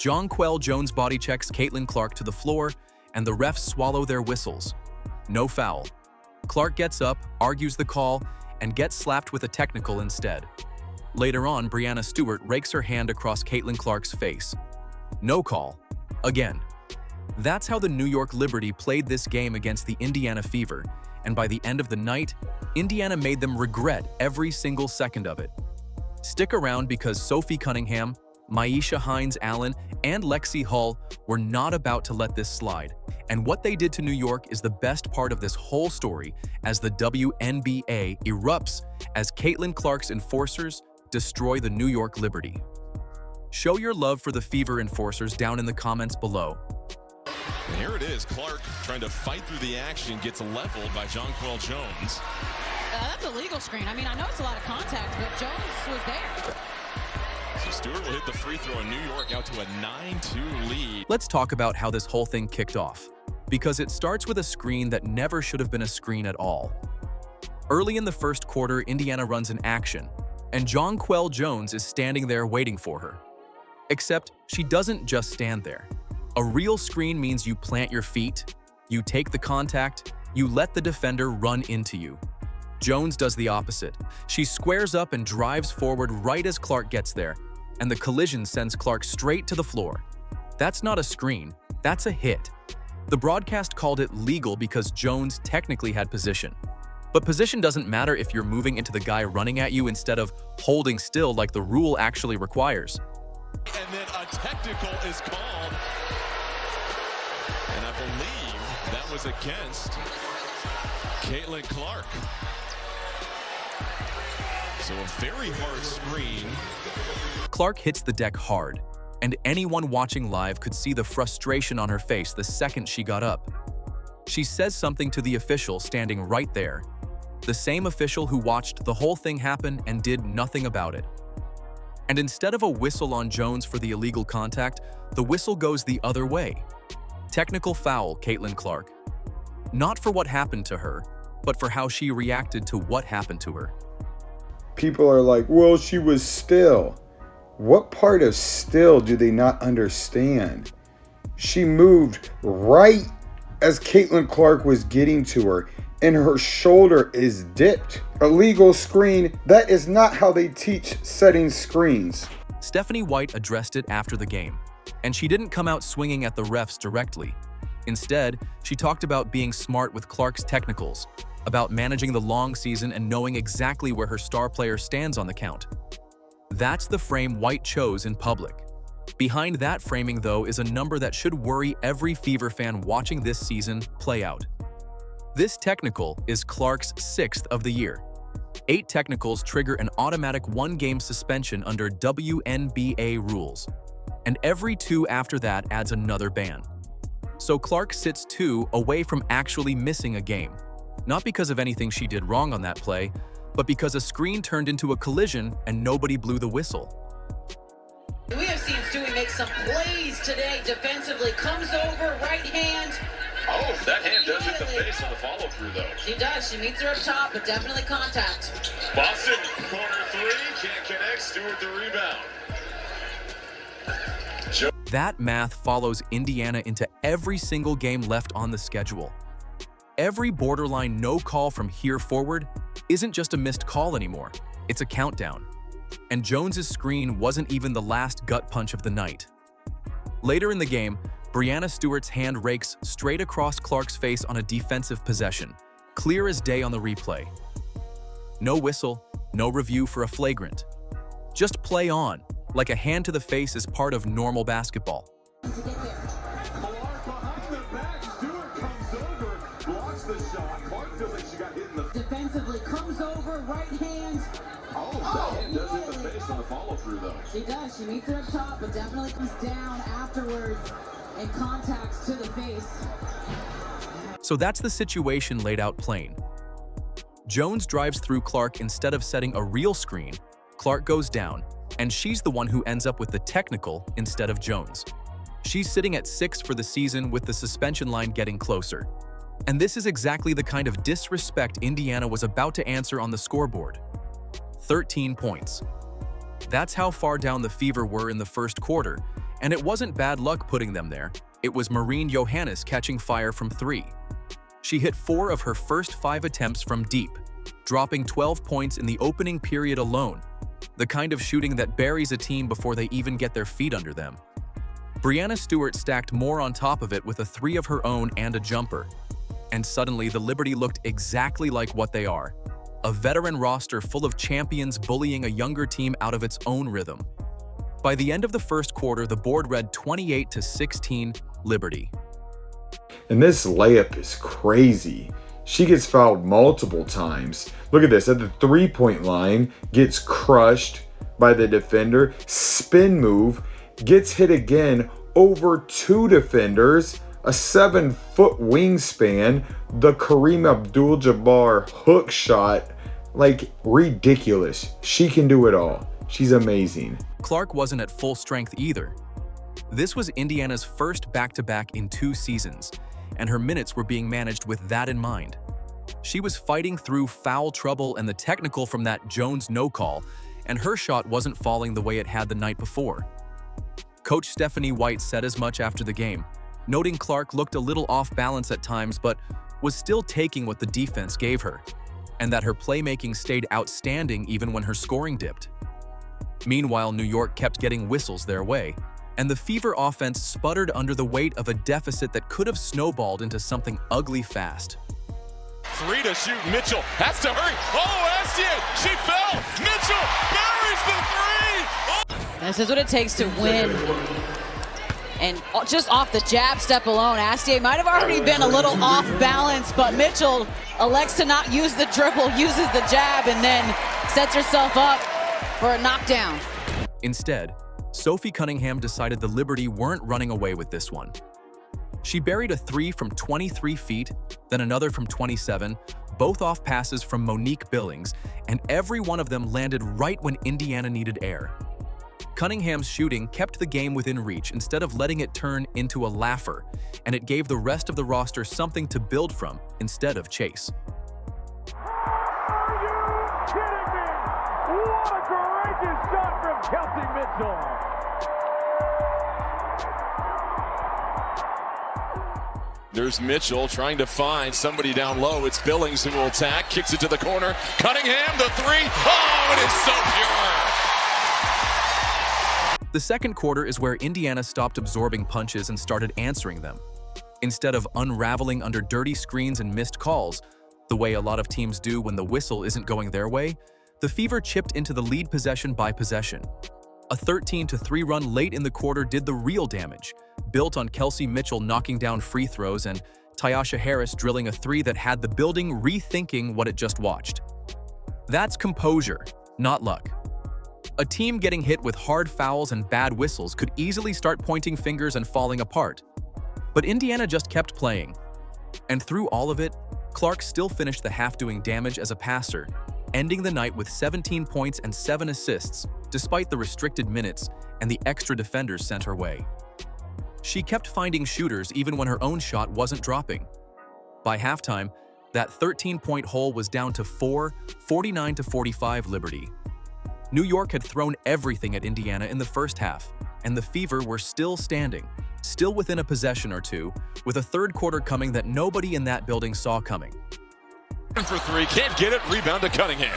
Jonquel Jones body checks Caitlin Clark to the floor, and the refs swallow their whistles. No foul. Clark gets up, argues the call, and gets slapped with a technical instead. Later on, Breanna Stewart rakes her hand across Caitlin Clark's face. No call. Again. That's how the New York Liberty played this game against the Indiana Fever, and by the end of the night, Indiana made them regret every single second of it. Stick around because Sophie Cunningham, Myisha Hines-Allen, and Lexie Hull were not about to let this slide, and what they did to New York is the best part of this whole story as the WNBA erupts as Caitlin Clark's enforcers destroy the New York Liberty. Show your love for the Fever enforcers down in the comments below. And here it is, Clark trying to fight through the action, gets leveled by Jonquel Jones. That's a legal screen. I mean, I know it's a lot of contact, but Jones was there. So Stewart will hit the free throw in New York out to a 9-2 lead. Let's talk about how this whole thing kicked off, because it starts with a screen that never should have been a screen at all. Early in the first quarter, Indiana runs an action, and Jonquel Jones is standing there waiting for her. Except she doesn't just stand there. A real screen means you plant your feet, you take the contact, you let the defender run into you. Jones does the opposite. She squares up and drives forward right as Clark gets there, and the collision sends Clark straight to the floor. That's not a screen, that's a hit. The broadcast called it legal because Jones technically had position. But position doesn't matter if you're moving into the guy running at you instead of holding still like the rule actually requires. And then a technical is called. And I believe that was against Caitlin Clark. So a very hard screen. Clark hits the deck hard, and anyone watching live could see the frustration on her face the second she got up. She says something to the official standing right there, the same official who watched the whole thing happen and did nothing about it. And instead of a whistle on Jones for the illegal contact, the whistle goes the other way. Technical foul, Caitlin Clark. Not for what happened to her, but for how she reacted to what happened to her. People are like, well, she was still. What part of still do they not understand? She moved right as Caitlin Clark was getting to her, and her shoulder is dipped. A legal screen, that is not how they teach setting screens. Stephanie White addressed it after the game, and she didn't come out swinging at the refs directly. Instead, she talked about being smart with Clark's technicals, about managing the long season and knowing exactly where her star player stands on the count. That's the frame White chose in public. Behind that framing, though, is a number that should worry every Fever fan watching this season play out. This technical is Clark's 6th of the year. 8 technicals trigger an automatic 1-game suspension under WNBA rules, and every 2 after that adds another ban. So Clark sits 2 away from actually missing a game, not because of anything she did wrong on that play, but because a screen turned into a collision and nobody blew the whistle. We have seen Stewie make some plays today defensively. Comes over, right hand. Oh, that hand does hit the face on the follow-through, though. She does. She meets her up top, but definitely contact. Boston, corner 3, can't connect. Stewart the rebound. That math follows Indiana into every single game left on the schedule. Every borderline no call from here forward isn't just a missed call anymore, it's a countdown. And Jones's screen wasn't even the last gut punch of the night. Later in the game, Breanna Stewart's hand rakes straight across Clark's face on a defensive possession, clear as day on the replay. No whistle, no review for a flagrant. Just play on, like a hand to the face is part of normal basketball. Defensively comes over, right hand. That hand does hit the face on the follow-through, though. She does. She meets her up top, but definitely comes down afterwards and contacts to the face. So that's the situation laid out plain. Jones drives through Clark instead of setting a real screen. Clark goes down, and she's the one who ends up with the technical instead of Jones. She's sitting at 6 for the season with the suspension line getting closer. And this is exactly the kind of disrespect Indiana was about to answer on the scoreboard. 13 points. That's how far down the Fever were in the first quarter, And it wasn't bad luck putting them there. It was Marine Johannes catching fire from 3. She hit 4 of her first 5 attempts from deep, dropping 12 points in the opening period alone, the kind of shooting that buries a team before they even get their feet under them. Breanna Stewart stacked more on top of it with a 3 of her own and a jumper. And suddenly, the Liberty looked exactly like what they are, a veteran roster full of champions bullying a younger team out of its own rhythm. By the end of the first quarter, the board read 28-16 Liberty. And this layup is crazy. She gets fouled multiple times. Look at this, at the 3-point line, gets crushed by the defender, spin move, gets hit again over 2 defenders, a 7-foot wingspan, the Kareem Abdul-Jabbar hook shot, like ridiculous. She can do it all. She's amazing. Clark wasn't at full strength either. This was Indiana's first back-to-back in 2 seasons, and her minutes were being managed with that in mind. She was fighting through foul trouble and the technical from that Jones no call, and her shot wasn't falling the way it had the night before. Coach Stephanie White said as much after the game, noting Clark looked a little off balance at times but was still taking what the defense gave her, and that her playmaking stayed outstanding even when her scoring dipped. Meanwhile, New York kept getting whistles their way, and the Fever offense sputtered under the weight of a deficit that could have snowballed into something ugly fast. 3 to shoot. Mitchell has to hurry. Oh, Estier, she fell. Mitchell buries the 3. Oh. This is what it takes to win. And just off the jab step alone, Astier might have already been a little off balance, but Mitchell elects to not use the dribble, uses the jab, and then sets herself up for a knockdown. Instead, Sophie Cunningham decided the Liberty weren't running away with this one. She buried a 3 from 23 feet, then another from 27, both off passes from Monique Billings, and every one of them landed right when Indiana needed air. Cunningham's shooting kept the game within reach instead of letting it turn into a laugher, and it gave the rest of the roster something to build from instead of chase. Are you kidding me? What a courageous shot from Kelsey Mitchell. There's Mitchell trying to find somebody down low. It's Billings who will attack, kicks it to the corner. Cunningham, the 3. Oh, it is so pure. The second quarter is where Indiana stopped absorbing punches and started answering them. Instead of unraveling under dirty screens and missed calls, the way a lot of teams do when the whistle isn't going their way, the Fever chipped into the lead possession by possession. A 13-3 run late in the quarter did the real damage, built on Kelsey Mitchell knocking down free throws and Tyasha Harris drilling a 3 that had the building rethinking what it just watched. That's composure, not luck. A team getting hit with hard fouls and bad whistles could easily start pointing fingers and falling apart. But Indiana just kept playing. And through all of it, Clark still finished the half doing damage as a passer, ending the night with 17 points and 7 assists, despite the restricted minutes and the extra defenders sent her way. She kept finding shooters even when her own shot wasn't dropping. By halftime, that 13-point hole was down to 4, 49-45 Liberty. New York had thrown everything at Indiana in the first half, and the Fever were still standing, still within a possession or two, with a third quarter coming that nobody in that building saw coming. For 3, can't get it, rebound to Cunningham.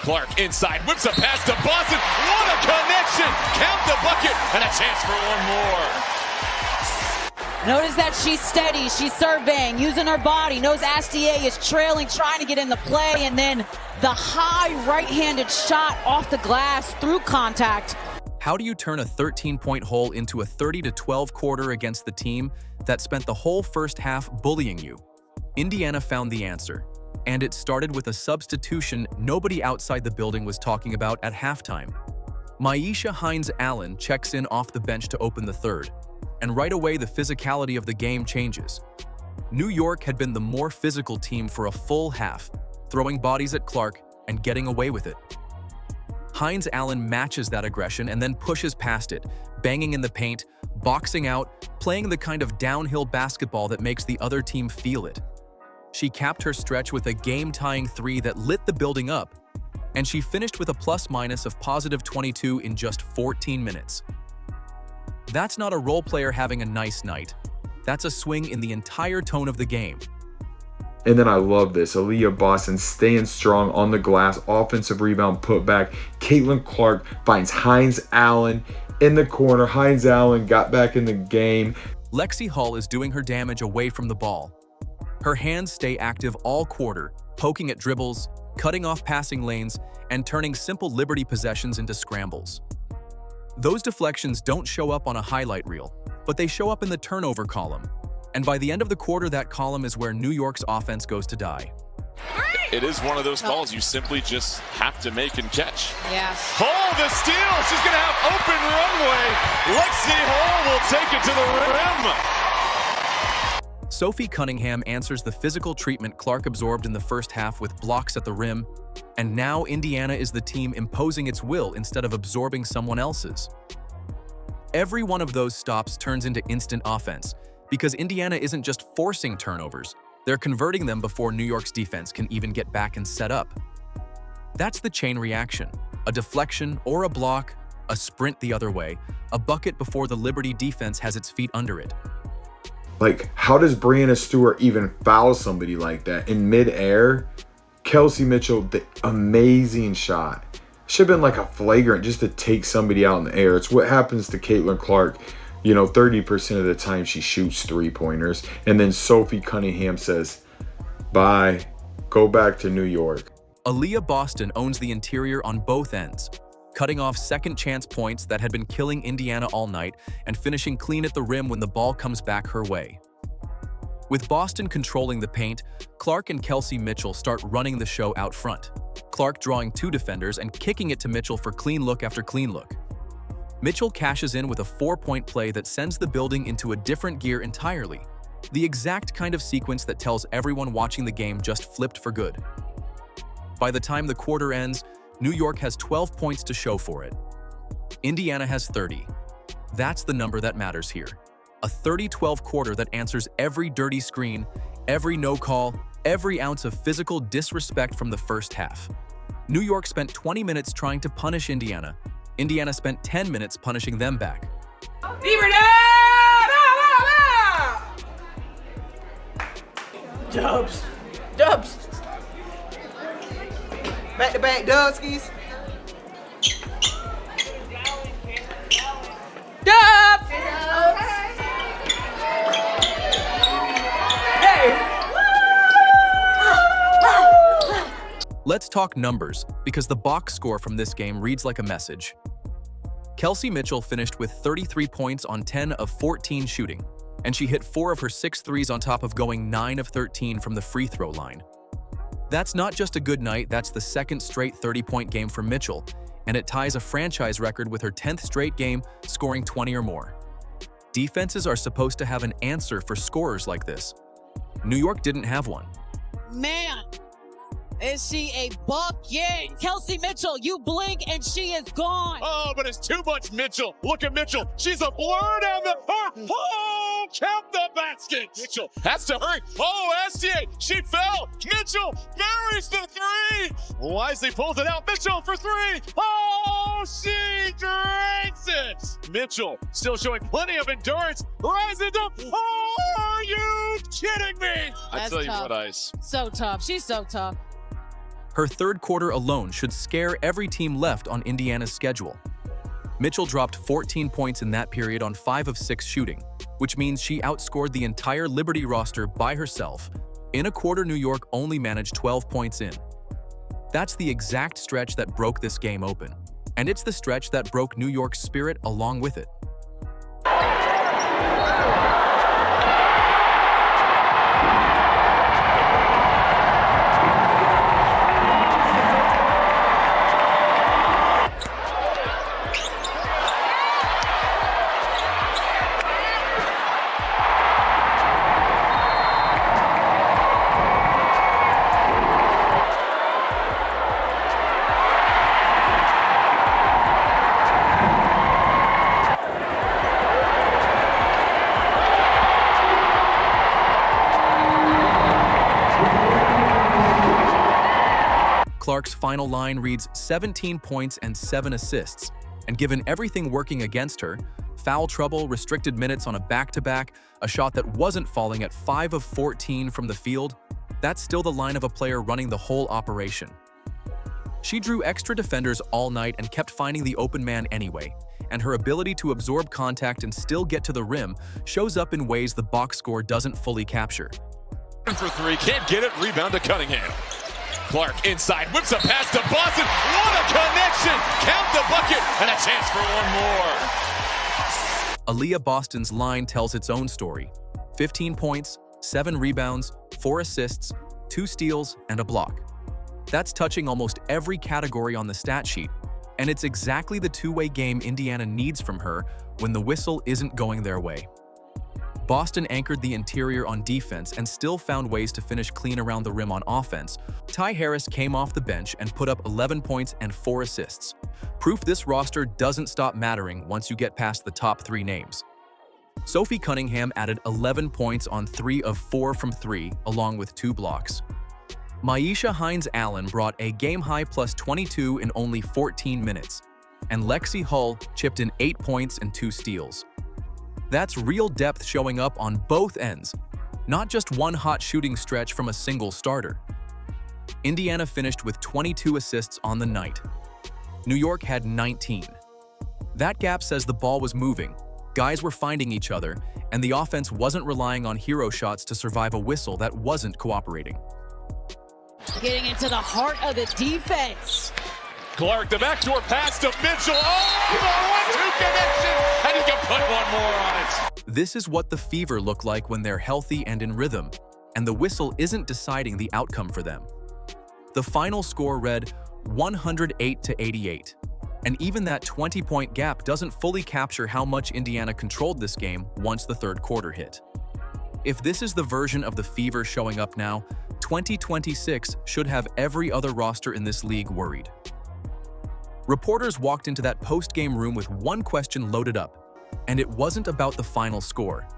Clark inside, whips a pass to Boston. What a connection! Count the bucket, and a chance for one more. Notice that she's steady, she's surveying, using her body, knows Astier is trailing, trying to get in the play, and then the high right-handed shot off the glass through contact. How do you turn a 13-point hole into a 30-12 quarter against the team that spent the whole first half bullying you? Indiana found the answer, and it started with a substitution nobody outside the building was talking about at halftime. Myisha Hines-Allen checks in off the bench to open the third, and right away the physicality of the game changes. New York had been the more physical team for a full half, throwing bodies at Clark and getting away with it. Hines-Allen matches that aggression and then pushes past it, banging in the paint, boxing out, playing the kind of downhill basketball that makes the other team feel it. She capped her stretch with a game-tying 3 that lit the building up, and she finished with a plus-minus of +22 in just 14 minutes. That's not a role player having a nice night. That's a swing in the entire tone of the game. And then I love this. Aaliyah Boston staying strong on the glass. Offensive rebound put back. Caitlin Clark finds Hines-Allen in the corner. Hines-Allen got back in the game. Lexie Hull is doing her damage away from the ball. Her hands stay active all quarter, poking at dribbles, cutting off passing lanes, and turning simple Liberty possessions into scrambles. Those deflections don't show up on a highlight reel, but they show up in the turnover column. And by the end of the quarter, that column is where New York's offense goes to die. It is one of those calls you simply just have to make and catch. Yes. Hull, the steal. She's going to have open runway. Lexie Hull will take it to the rim. Sophie Cunningham answers the physical treatment Clark absorbed in the first half with blocks at the rim, and now Indiana is the team imposing its will instead of absorbing someone else's. Every one of those stops turns into instant offense, because Indiana isn't just forcing turnovers, they're converting them before New York's defense can even get back and set up. That's the chain reaction. A deflection or a block, a sprint the other way, a bucket before the Liberty defense has its feet under it. Like, how does Breanna Stewart even foul somebody like that in midair? Kelsey Mitchell, the amazing shot. Should have been like a flagrant just to take somebody out in the air. It's what happens to Caitlin Clark. 30% of the time she shoots three-pointers. And then Sophie Cunningham says, bye, go back to New York. Aaliyah Boston owns the interior on both ends, cutting off second-chance points that had been killing Indiana all night and finishing clean at the rim when the ball comes back her way. With Boston controlling the paint, Clark and Kelsey Mitchell start running the show out front. Clark drawing two defenders and kicking it to Mitchell for clean look after clean look. Mitchell cashes in with a 4-point play that sends the building into a different gear entirely. The exact kind of sequence that tells everyone watching the game just flipped for good. By the time the quarter ends, New York has 12 points to show for it. Indiana has 30. That's the number that matters here. A 30-12 quarter that answers every dirty screen, every no call, every ounce of physical disrespect from the first half. New York spent 20 minutes trying to punish Indiana. Indiana spent 10 minutes punishing them back. Dubs. Back-to-back Dubskis. Dub! Let's talk numbers, because the box score from this game reads like a message. Kelsey Mitchell finished with 33 points on 10 of 14 shooting, and she hit 4 of her 6 threes on top of going 9 of 13 from the free throw line. That's not just a good night, that's the second straight 30-point game for Mitchell, and it ties a franchise record with her 10th straight game scoring 20 or more. Defenses are supposed to have an answer for scorers like this. New York didn't have one. Man, is she a bucket? Kelsey Mitchell, you blink and she is gone. Oh, but it's too much Mitchell. Look at Mitchell. She's a blur down the... Oh, count the basket. Mitchell has to hurry. Oh, STA, she fell. Mitchell buries the three. Wisely pulls it out. Mitchell for three. Oh, she drinks it. Mitchell still showing plenty of endurance. Rises up. Oh, are you kidding me? I That's tell you tough. what, Ice. So tough. She's so tough. Her third quarter alone should scare every team left on Indiana's schedule. Mitchell dropped 14 points in that period on 5 of 6 shooting, which means she outscored the entire Liberty roster by herself. In a quarter, New York only managed 12 points in. That's the exact stretch that broke this game open, and it's the stretch that broke New York's spirit along with it. Clark's final line reads 17 points and 7 assists, and given everything working against her, foul trouble, restricted minutes on a back-to-back, a shot that wasn't falling at 5 of 14 from the field, that's still the line of a player running the whole operation. She drew extra defenders all night and kept finding the open man anyway, and her ability to absorb contact and still get to the rim shows up in ways the box score doesn't fully capture. For three, can't get it, rebound to Cunningham. Clark inside, whips a pass to Boston. What a connection! Count the bucket, and a chance for one more. Aaliyah Boston's line tells its own story. 15 points, 7 rebounds, 4 assists, 2 steals, and a block. That's touching almost every category on the stat sheet, and it's exactly the two-way game Indiana needs from her when the whistle isn't going their way. Boston anchored the interior on defense and still found ways to finish clean around the rim on offense. Ty Harris came off the bench and put up 11 points and 4 assists. Proof this roster doesn't stop mattering once you get past the top 3 names. Sophie Cunningham added 11 points on 3 of 4 from 3, along with 2 blocks. Myisha Hines-Allen brought a game-high plus 22 in only 14 minutes, and Lexie Hull chipped in 8 points and 2 steals. That's real depth showing up on both ends, not just one hot shooting stretch from a single starter. Indiana finished with 22 assists on the night. New York had 19. That gap says the ball was moving, guys were finding each other, and the offense wasn't relying on hero shots to survive a whistle that wasn't cooperating. Getting into the heart of the defense. Clark, the backdoor pass to Mitchell. Oh, the 1-2 connection, and he can put one more on it. This is what the Fever look like when they're healthy and in rhythm, and the whistle isn't deciding the outcome for them. The final score read 108-88, and even that 20-point gap doesn't fully capture how much Indiana controlled this game once the third quarter hit. If this is the version of the Fever showing up now, 2026 should have every other roster in this league worried. Reporters walked into that post-game room with one question loaded up, and it wasn't about the final score.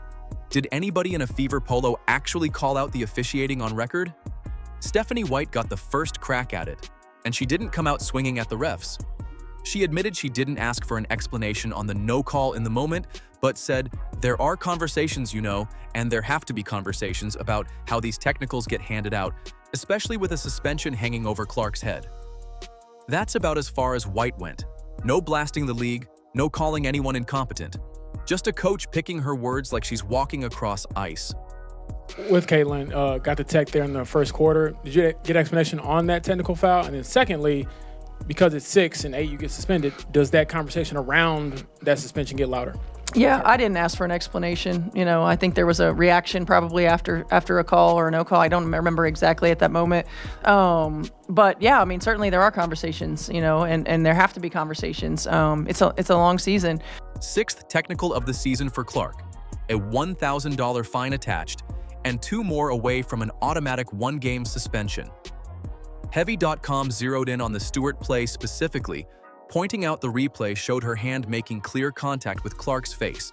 Did anybody in a Fever polo actually call out the officiating on record? Stephanie White got the first crack at it, and she didn't come out swinging at the refs. She admitted she didn't ask for an explanation on the no call in the moment, but said, "There are conversations, you know, and there have to be conversations about how these technicals get handed out, especially with a suspension hanging over Clark's head." That's about as far as White went. No blasting the league, no calling anyone incompetent. Just a coach picking her words like she's walking across ice. With Caitlin, got the tech there in the first quarter. Did you get explanation on that technical foul? And then secondly, because it's 6 and 8 you get suspended, does that conversation around that suspension get louder? Yeah, I didn't ask for an explanation. You know, I think there was a reaction probably after a call or a no call. I don't remember exactly at that moment. But yeah, I mean, certainly there are conversations, you know, and there have to be conversations. It's a long season. 6th technical of the season for Clark, a $1,000 fine attached, and 2 more away from an automatic 1-game suspension. Heavy.com zeroed in on the Stewart play specifically, pointing out the replay showed her hand making clear contact with Clark's face,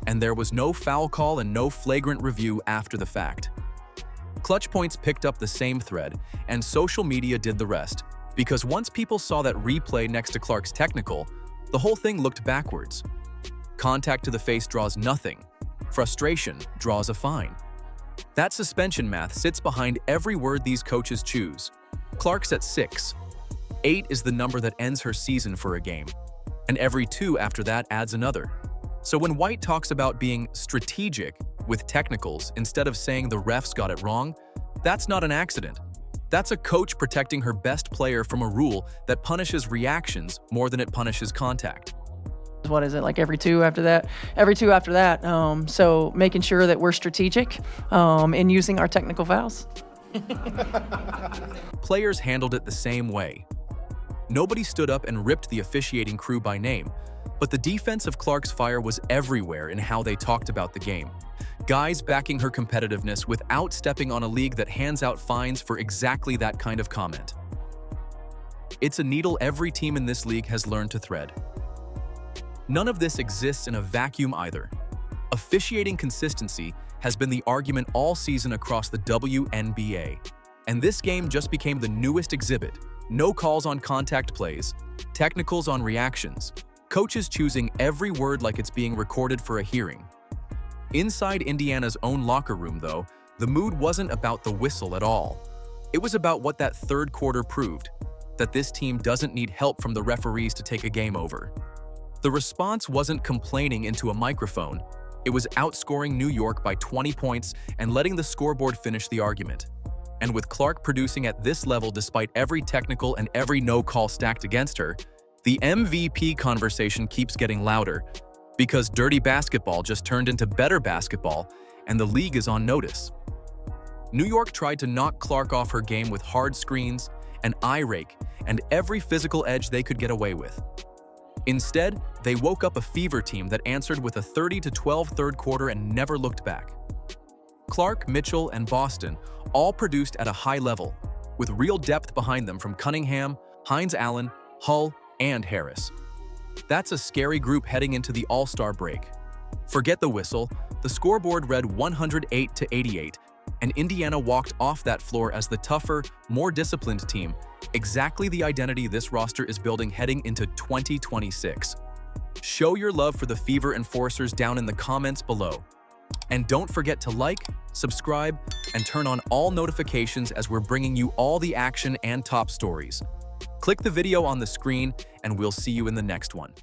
and there was no foul call and no flagrant review after the fact. Clutch Points picked up the same thread, and social media did the rest, because once people saw that replay next to Clark's technical, the whole thing looked backwards. Contact to the face draws nothing. Frustration draws a fine. That suspension math sits behind every word these coaches choose. Clark's at 6. 8 is the number that ends her season for a game, and every 2 after that adds another. So when White talks about being strategic with technicals instead of saying the refs got it wrong, that's not an accident. That's a coach protecting her best player from a rule that punishes reactions more than it punishes contact. What is it, like every 2 after that? Every 2 after that. So making sure that we're strategic in using our technical fouls. Players handled it the same way. Nobody stood up and ripped the officiating crew by name, but the defense of Clark's Fire was everywhere in how they talked about the game. Guys backing her competitiveness without stepping on a league that hands out fines for exactly that kind of comment. It's a needle every team in this league has learned to thread. None of this exists in a vacuum either. Officiating consistency has been the argument all season across the WNBA, and this game just became the newest exhibit. No calls on contact plays, technicals on reactions, Coaches choosing every word like it's being recorded for a hearing. Inside Indiana's own locker room, though, the mood wasn't about the whistle at all. It was about what that third quarter proved, that this team doesn't need help from the referees to take a game over. The response wasn't complaining into a microphone. It was outscoring New York by 20 points and letting the scoreboard finish the argument. And with Clark producing at this level despite every technical and every no-call stacked against her, the MVP conversation keeps getting louder because dirty basketball just turned into better basketball and the league is on notice. New York tried to knock Clark off her game with hard screens, an eye rake, and every physical edge they could get away with. Instead, they woke up a Fever team that answered with a 30-12 third quarter and never looked back. Clark, Mitchell, and Boston all produced at a high level, with real depth behind them from Cunningham, Hines-Allen, Hull, and Harris. That's a scary group heading into the All-Star break. Forget the whistle, the scoreboard read 108-88, and Indiana walked off that floor as the tougher, more disciplined team, exactly the identity this roster is building heading into 2026. Show your love for the Fever Enforcers down in the comments below. And don't forget to like, subscribe, and turn on all notifications as we're bringing you all the action and top stories. Click the video on the screen, and we'll see you in the next one.